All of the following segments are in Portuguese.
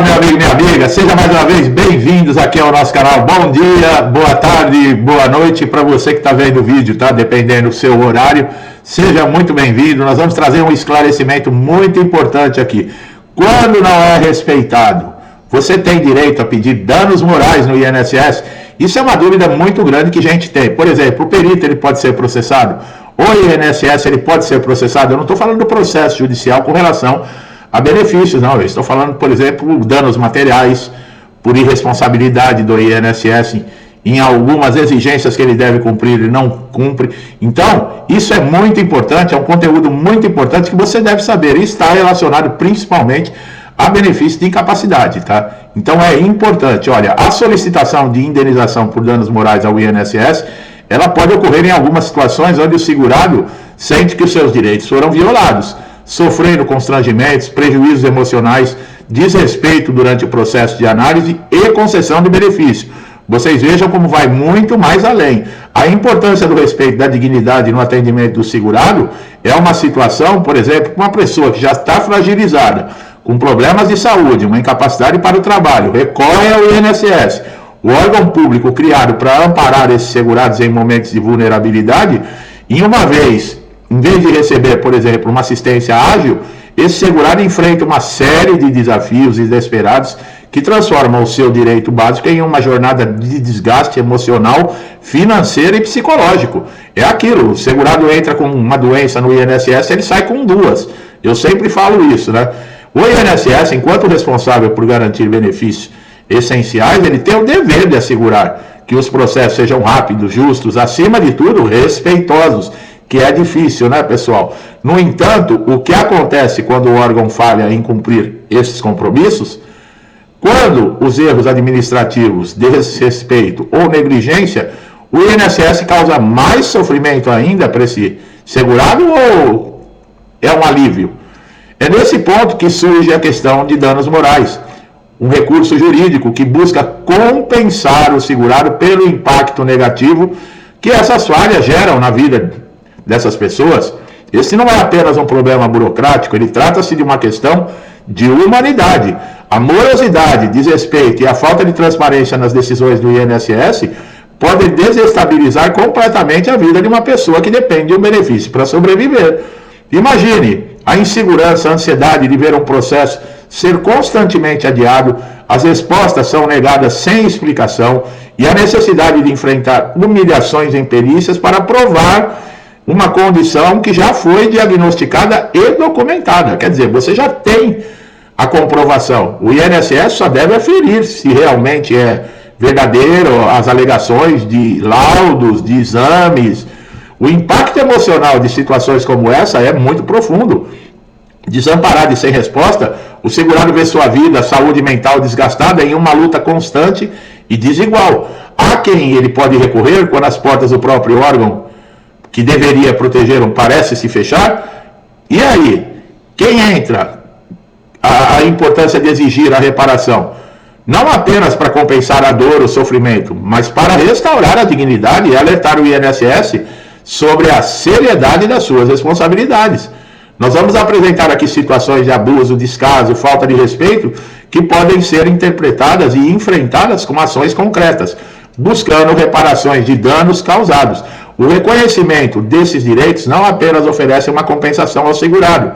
Fala, meu amigo e minha amiga, seja mais uma vez bem-vindos aqui ao nosso canal. Bom dia, boa tarde, boa noite para você que está vendo o vídeo, tá? Dependendo do seu horário, seja muito bem-vindo. Nós vamos trazer um esclarecimento muito importante aqui. Quando não é respeitado, você tem direito a pedir danos morais no INSS? Isso é uma dúvida muito grande que a gente tem. Por exemplo, o perito ele pode ser processado, o INSS ele pode ser processado. Eu não estou falando do processo judicial com relação a benefícios, não. Eu estou falando, por exemplo, danos materiais por irresponsabilidade do INSS em algumas exigências que ele deve cumprir e não cumpre. Então, isso é muito importante, é um conteúdo muito importante que você deve saber e está relacionado principalmente a benefício de incapacidade, tá? Então é importante, olha, a solicitação de indenização por danos morais ao INSS, ela pode ocorrer em algumas situações onde o segurado sente que os seus direitos foram violados, sofrendo constrangimentos, prejuízos emocionais, desrespeito durante o processo de análise e concessão de benefício. Vocês vejam como vai muito mais além. A importância do respeito da dignidade no atendimento do segurado é uma situação, por exemplo, uma pessoa que já está fragilizada, com problemas de saúde, uma incapacidade para o trabalho, recorre ao INSS, o órgão público criado para amparar esses segurados em momentos de vulnerabilidade, em vez de receber, por exemplo, uma assistência ágil, esse segurado enfrenta uma série de desafios inesperados que transformam o seu direito básico em uma jornada de desgaste emocional, financeiro e psicológico. É aquilo, o segurado entra com uma doença no INSS, ele sai com duas. Eu sempre falo isso, né? O INSS, enquanto responsável por garantir benefícios essenciais, ele tem o dever de assegurar que os processos sejam rápidos, justos, acima de tudo, respeitosos, que é difícil, né, pessoal? No entanto, o que acontece quando o órgão falha em cumprir esses compromissos? Quando os erros administrativos, desrespeito ou negligência, o INSS causa mais sofrimento ainda para esse segurado ou é um alívio? É nesse ponto que surge a questão de danos morais, um recurso jurídico que busca compensar o segurado pelo impacto negativo que essas falhas geram na vida dessas pessoas. Esse não é apenas um problema burocrático, ele trata-se de uma questão de humanidade. A morosidade, desrespeito e a falta de transparência nas decisões do INSS podem desestabilizar completamente a vida de uma pessoa que depende de um benefício para sobreviver. Imagine a insegurança, a ansiedade de ver um processo ser constantemente adiado, as respostas são negadas sem explicação e a necessidade de enfrentar humilhações em perícias para provar uma condição que já foi diagnosticada e documentada. Quer dizer, você já tem a comprovação. O INSS só deve aferir se realmente é verdadeiro as alegações de laudos, de exames. O impacto emocional de situações como essa é muito profundo. Desamparado e sem resposta, o segurado vê sua vida, saúde mental desgastada em uma luta constante e desigual. Há quem ele pode recorrer quando as portas do próprio órgão que deveria protegê-lo parece se fechar. E aí, quem entra? A importância de exigir a reparação, não apenas para compensar a dor, o sofrimento, mas para restaurar a dignidade e alertar o INSS sobre a seriedade das suas responsabilidades. Nós vamos apresentar aqui situações de abuso, descaso, falta de respeito que podem ser interpretadas e enfrentadas com ações concretas, buscando reparações de danos causados. O reconhecimento desses direitos não apenas oferece uma compensação ao segurado,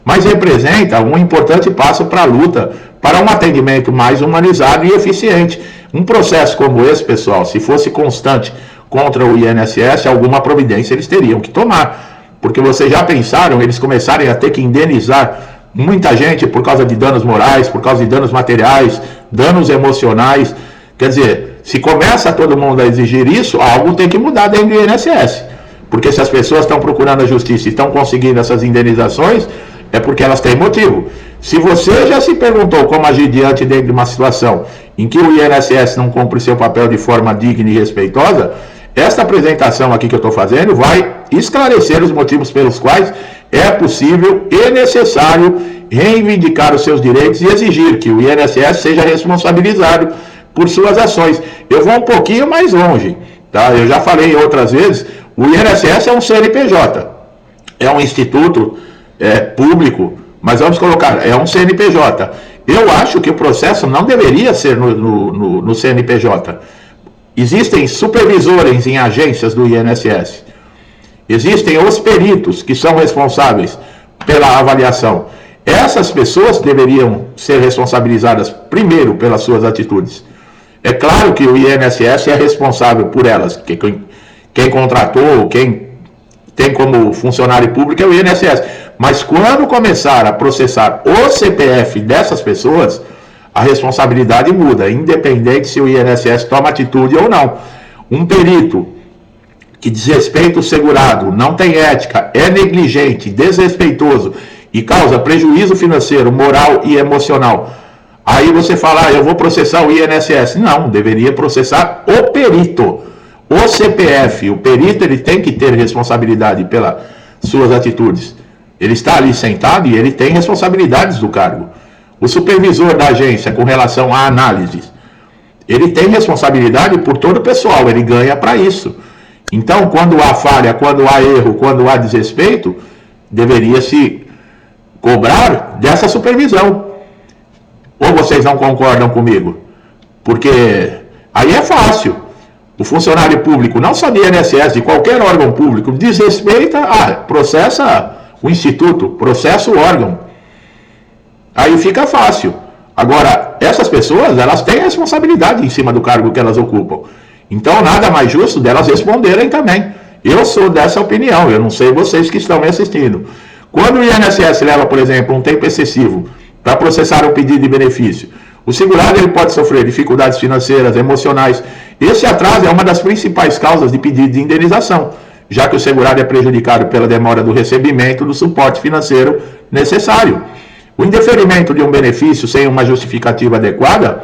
mas representa um importante passo para a luta para um atendimento mais humanizado e eficiente. Um processo como esse, pessoal, se fosse constante contra o INSS, alguma providência eles teriam que tomar. Porque vocês já pensaram, eles começarem a ter que indenizar muita gente por causa de danos morais, por causa de danos materiais, danos emocionais. Quer dizer, se começa todo mundo a exigir isso, algo tem que mudar dentro do INSS. Porque se as pessoas estão procurando a justiça e estão conseguindo essas indenizações, é porque elas têm motivo. Se você já se perguntou como agir diante de uma situação em que o INSS não cumpre seu papel de forma digna e respeitosa, esta apresentação aqui que eu estou fazendo vai esclarecer os motivos pelos quais é possível e necessário reivindicar os seus direitos e exigir que o INSS seja responsabilizado por suas ações. Eu vou um pouquinho mais longe, tá? Eu já falei outras vezes, o INSS é um CNPJ, é um instituto público, mas vamos colocar, é um CNPJ. Eu acho que o processo não deveria ser no CNPJ. Existem supervisores em agências do INSS. Existem os peritos que são responsáveis pela avaliação. Essas pessoas deveriam ser responsabilizadas primeiro pelas suas atitudes. É claro que o INSS é responsável por elas. Quem contratou, quem tem como funcionário público é o INSS. Mas quando começar a processar o CPF dessas pessoas, a responsabilidade muda, independente se o INSS toma atitude ou não. Um perito que desrespeita o segurado, não tem ética, é negligente, desrespeitoso e causa prejuízo financeiro, moral e emocional. Aí você fala, eu vou processar o INSS. Não, deveria processar o perito, o CPF. O perito ele tem que ter responsabilidade pelas suas atitudes. Ele está ali sentado e ele tem responsabilidades do cargo. O supervisor da agência com relação a análises, ele tem responsabilidade por todo o pessoal, ele ganha para isso. Então, quando há falha, quando há erro, quando há desrespeito, deveria se cobrar dessa supervisão. Ou vocês não concordam comigo? Porque aí é fácil. O funcionário público, não só do INSS, de qualquer órgão público, desrespeita, processa o instituto, processa o órgão. Aí fica fácil. Agora, essas pessoas, elas têm responsabilidade em cima do cargo que elas ocupam. Então, nada mais justo delas responderem também. Eu sou dessa opinião, eu não sei vocês que estão me assistindo. Quando o INSS leva, por exemplo, um tempo excessivo para processar um pedido de benefício, o segurado ele pode sofrer dificuldades financeiras, emocionais. Esse atraso é uma das principais causas de pedido de indenização, já que o segurado é prejudicado pela demora do recebimento do suporte financeiro necessário. O indeferimento de um benefício sem uma justificativa adequada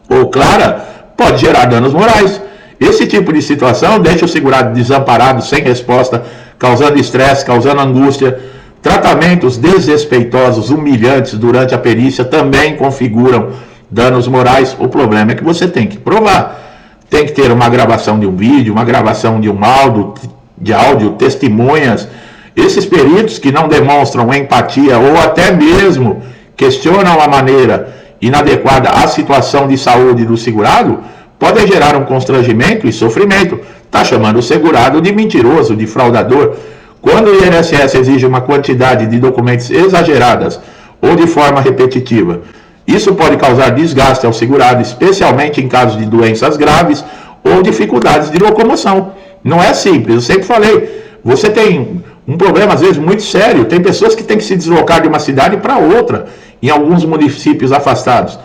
ou clara pode gerar danos morais. Esse tipo de situação deixa o segurado desamparado, sem resposta, causando estresse, causando angústia. Tratamentos desrespeitosos, humilhantes durante a perícia também configuram danos morais. O problema é que você tem que provar. Tem que ter uma gravação de um vídeo, uma gravação de um áudio, testemunhas. Esses peritos que não demonstram empatia ou até mesmo questionam a maneira inadequada à situação de saúde do segurado, podem gerar um constrangimento e sofrimento. Está chamando o segurado de mentiroso, de fraudador. Quando o INSS exige uma quantidade de documentos exageradas ou de forma repetitiva, isso pode causar desgaste ao segurado, especialmente em casos de doenças graves ou dificuldades de locomoção. Não é simples, eu sempre falei, você tem um problema às vezes muito sério, tem pessoas que têm que se deslocar de uma cidade para outra, em alguns municípios afastados,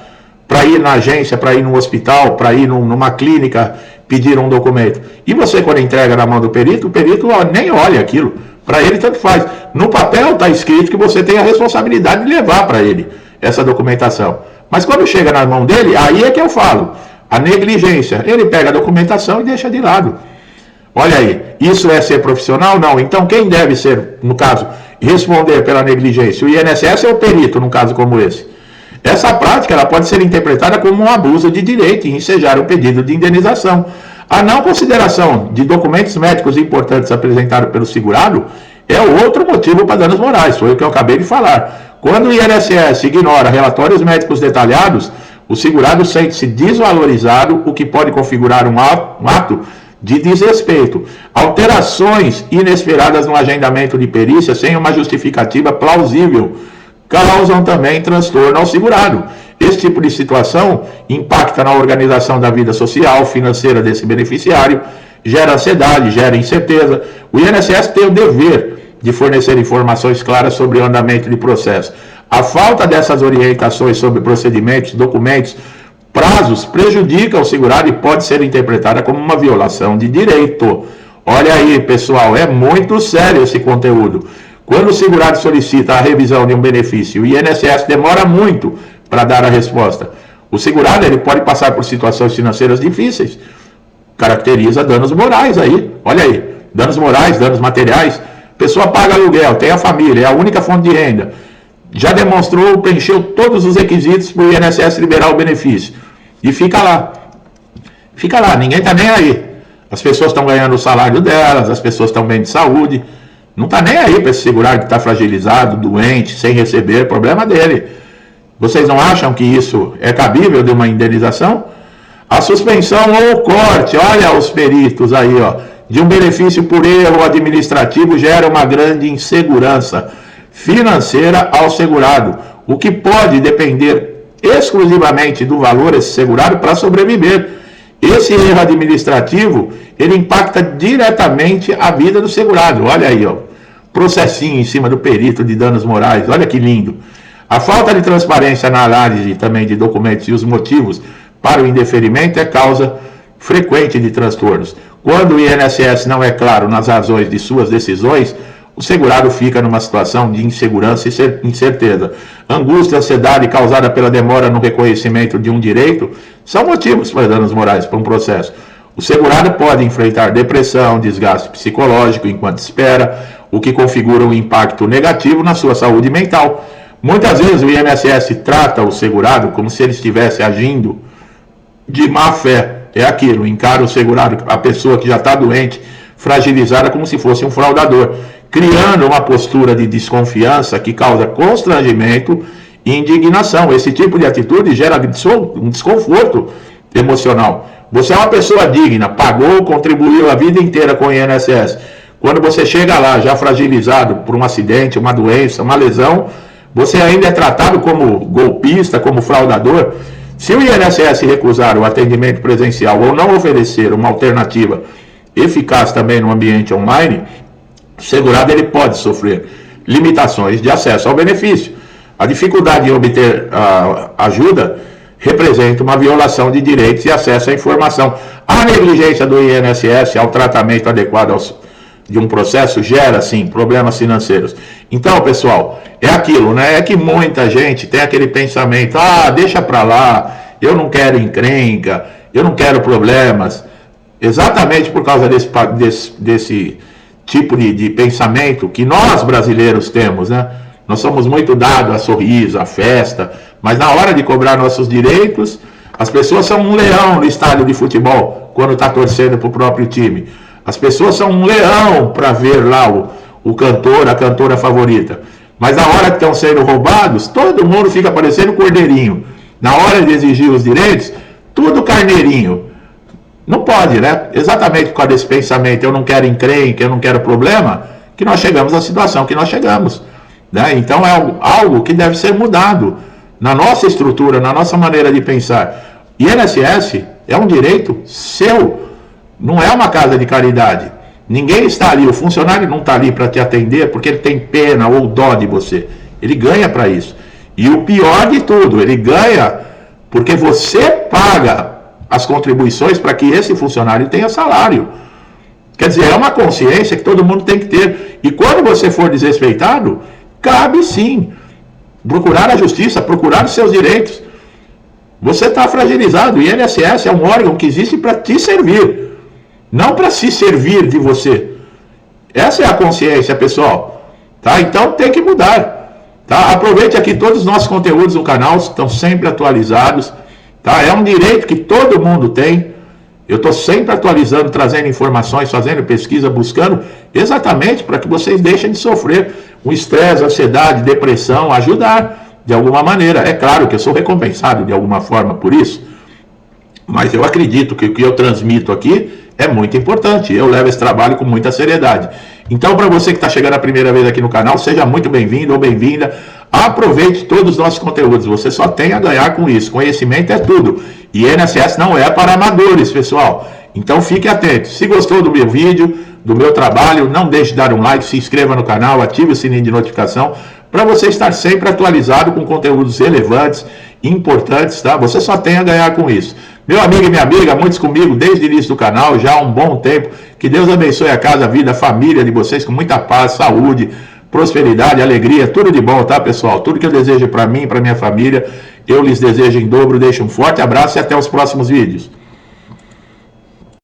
para ir na agência, para ir no hospital, para ir numa clínica, pedir um documento. E você, quando entrega na mão do perito, o perito nem olha aquilo. Para ele, tanto faz. No papel está escrito que você tem a responsabilidade de levar para ele essa documentação. Mas quando chega na mão dele, aí é que eu falo. A negligência. Ele pega a documentação e deixa de lado. Olha aí, isso é ser profissional? Não. Então, quem deve ser, no caso, responder pela negligência? O INSS é o perito, num caso como esse. Essa prática ela pode ser interpretada como um abuso de direito em ensejar o pedido de indenização. A não consideração de documentos médicos importantes apresentados pelo segurado é outro motivo para danos morais, foi o que eu acabei de falar. Quando o INSS ignora relatórios médicos detalhados, o segurado sente-se desvalorizado, o que pode configurar um ato de desrespeito. Alterações inesperadas no agendamento de perícia sem uma justificativa plausível causam também transtorno ao segurado. Esse tipo de situação impacta na organização da vida social, financeira desse beneficiário, gera ansiedade, gera incerteza. O INSS tem o dever de fornecer informações claras sobre o andamento de processo. A falta dessas orientações sobre procedimentos, documentos, prazos, prejudica o segurado e pode ser interpretada como uma violação de direito. Olha aí, pessoal, é muito sério esse conteúdo. Quando o segurado solicita a revisão de um benefício, o INSS demora muito para dar a resposta. O segurado ele pode passar por situações financeiras difíceis, caracteriza danos morais aí. Olha aí, danos morais, danos materiais. A pessoa paga aluguel, tem a família, é a única fonte de renda. Já demonstrou, preencheu todos os requisitos para o INSS liberar o benefício. E fica lá. Fica lá, ninguém está nem aí. As pessoas estão ganhando o salário delas, as pessoas estão bem de saúde. Não está nem aí para esse segurado que está fragilizado, doente, sem receber, problema dele. Vocês não acham que isso é cabível de uma indenização? A suspensão ou corte, olha os peritos aí, ó, de um benefício por erro administrativo gera uma grande insegurança financeira ao segurado, o que pode depender exclusivamente do valor esse segurado para sobreviver. Esse erro administrativo, ele impacta diretamente a vida do segurado. Olha aí, ó, processinho em cima do perito de danos morais, olha que lindo. A falta de transparência na análise também de documentos e os motivos para o indeferimento é causa frequente de transtornos. Quando o INSS não é claro nas razões de suas decisões, o segurado fica numa situação de insegurança e incerteza. Angústia e ansiedade causada pela demora no reconhecimento de um direito são motivos para danos morais para um processo. O segurado pode enfrentar depressão, desgaste psicológico enquanto espera, o que configura um impacto negativo na sua saúde mental. Muitas vezes o INSS trata o segurado como se ele estivesse agindo de má fé. É aquilo, encara o segurado, a pessoa que já está doente, fragilizada, como se fosse um fraudador, criando uma postura de desconfiança que causa constrangimento e indignação. Esse tipo de atitude gera um desconforto emocional. Você é uma pessoa digna, pagou, contribuiu a vida inteira com o INSS. Quando você chega lá já fragilizado por um acidente, uma doença, uma lesão, você ainda é tratado como golpista, como fraudador. Se o INSS recusar o atendimento presencial ou não oferecer uma alternativa eficaz também no ambiente online, o segurado ele pode sofrer limitações de acesso ao benefício. A dificuldade em obter ajuda representa uma violação de direitos e acesso à informação. A negligência do INSS ao tratamento adequado de um processo gera, sim, problemas financeiros. Então, pessoal, é aquilo, né? É que muita gente tem aquele pensamento, deixa pra lá, eu não quero encrenca, eu não quero problemas. Exatamente por causa desse tipo de pensamento que nós brasileiros temos, né? Nós somos muito dados a sorriso, a festa, mas na hora de cobrar nossos direitos, as pessoas são um leão no estádio de futebol, quando está torcendo para o próprio time. As pessoas são um leão para ver lá o cantor, a cantora favorita. Mas na hora que estão sendo roubados, todo mundo fica parecendo cordeirinho. Na hora de exigir os direitos, tudo carneirinho. Não pode, né? Exatamente por causa desse pensamento, eu não quero encrenca, eu não quero problema, que nós chegamos à situação que nós chegamos. Né? Então é algo que deve ser mudado na nossa estrutura, na nossa maneira de pensar. INSS é um direito seu, não é uma casa de caridade. Ninguém está ali, o funcionário não está ali para te atender porque ele tem pena ou dó de você. Ele ganha para isso. E o pior de tudo, ele ganha porque você paga as contribuições para que esse funcionário tenha salário. Quer dizer, é uma consciência que todo mundo tem que ter. E quando você for desrespeitado, cabe sim procurar a justiça, procurar os seus direitos. Você está fragilizado. O INSS é um órgão que existe para te servir, não para se servir de você. Essa é a consciência, pessoal. Tá? Então tem que mudar. Tá? Aproveite aqui todos os nossos conteúdos no canal, estão sempre atualizados. Tá? É um direito que todo mundo tem. Eu estou sempre atualizando, trazendo informações, fazendo pesquisa, buscando exatamente para que vocês deixem de sofrer um estresse, ansiedade, depressão, ajudar de alguma maneira. É claro que eu sou recompensado de alguma forma por isso, mas eu acredito que o que eu transmito aqui é muito importante. Eu levo esse trabalho com muita seriedade. Então, para você que está chegando a primeira vez aqui no canal, seja muito bem-vindo ou bem-vinda. Aproveite todos os nossos conteúdos. Você só tem a ganhar com isso. Conhecimento é tudo. E INSS não é para amadores, pessoal. Então, fique atento. Se gostou do meu vídeo, do meu trabalho, não deixe de dar um like, se inscreva no canal, ative o sininho de notificação para você estar sempre atualizado com conteúdos relevantes, importantes, tá? Você só tem a ganhar com isso. Meu amigo e minha amiga, muitos comigo desde o início do canal, já há um bom tempo. Que Deus abençoe a casa, a vida, a família de vocês com muita paz, saúde, prosperidade, alegria, tudo de bom, tá, pessoal? Tudo que eu desejo para mim, para minha família, eu lhes desejo em dobro. Deixo um forte abraço e até os próximos vídeos.